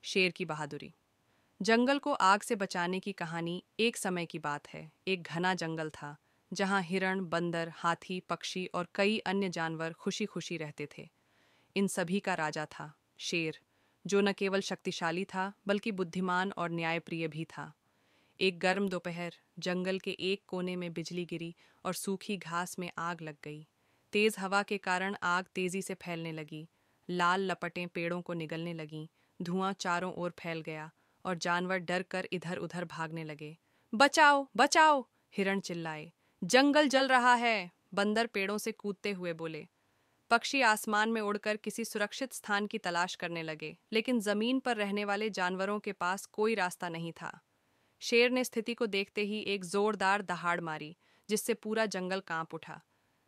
शेर की बहादुरी। जंगल को आग से बचाने की कहानी एक समय की बात है। एक घना जंगल था जहां हिरण, बंदर, हाथी, पक्षी और कई अन्य जानवर खुशी खुशी रहते थे। इन सभी का राजा था शेर, जो न केवल शक्तिशाली था बल्कि बुद्धिमान और न्यायप्रिय भी था। एक गर्म दोपहर, जंगल के एक कोने में बिजली गिरी और सूखी घास में आग लग गई। तेज हवा के कारण आग तेजी से फैलने लगी। लाल लपटें पेड़ों को निगलने लगीं। धुआं चारों ओर फैल गया और जानवर डर कर इधर उधर भागने लगे। बचाओ बचाओ! हिरण चिल्लाए। जंगल जल रहा है! बंदर पेड़ों से कूदते हुए बोले। पक्षी आसमान में उड़कर किसी सुरक्षित स्थान की तलाश करने लगे, लेकिन जमीन पर रहने वाले जानवरों के पास कोई रास्ता नहीं था। शेर ने स्थिति को देखते ही एक जोरदार दहाड़ मारी, जिससे पूरा जंगल कांप उठा।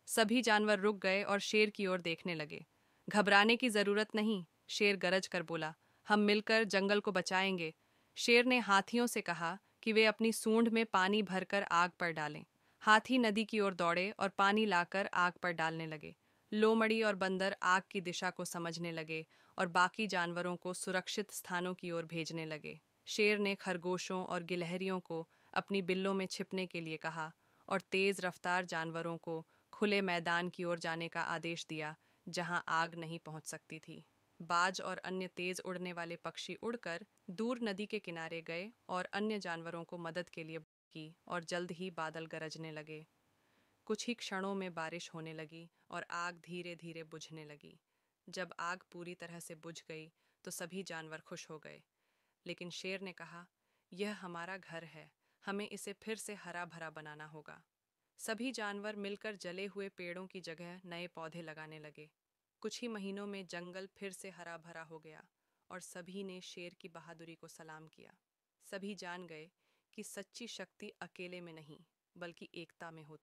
सभी जानवर रुक गए और शेर की ओर देखने लगे। घबराने की जरूरत नहीं, शेर गरज कर बोला। हम मिलकर जंगल को बचाएंगे। शेर ने हाथियों से कहा कि वे अपनी सूंड में पानी भरकर आग पर डालें। हाथी नदी की ओर दौड़े और पानी लाकर आग पर डालने लगे। लोमड़ी और बंदर आग की दिशा को समझने लगे और बाकी जानवरों को सुरक्षित स्थानों की ओर भेजने लगे। शेर ने खरगोशों और गिलहरियों को अपनी बिल्लों में छिपने के लिए कहा और तेज रफ्तार जानवरों को खुले मैदान की ओर जाने का आदेश दिया, जहां आग नहीं पहुंच सकती थी। बाज और अन्य तेज उड़ने वाले पक्षी उड़कर दूर नदी के किनारे गए और अन्य जानवरों को मदद के लिए की, और जल्द ही बादल गरजने लगे। कुछ ही क्षणों में बारिश होने लगी और आग धीरे धीरे बुझने लगी। जब आग पूरी तरह से बुझ गई तो सभी जानवर खुश हो गए, लेकिन शेर ने कहा, यह हमारा घर है, हमें इसे फिर से हरा भरा बनाना होगा। सभी जानवर मिलकर जले हुए पेड़ों की जगह नए पौधे लगाने लगे। कुछ ही महीनों में जंगल फिर से हरा भरा हो गया और सभी ने शेर की बहादुरी को सलाम किया। सभी जान गए कि सच्ची शक्ति अकेले में नहीं, बल्कि एकता में होती है।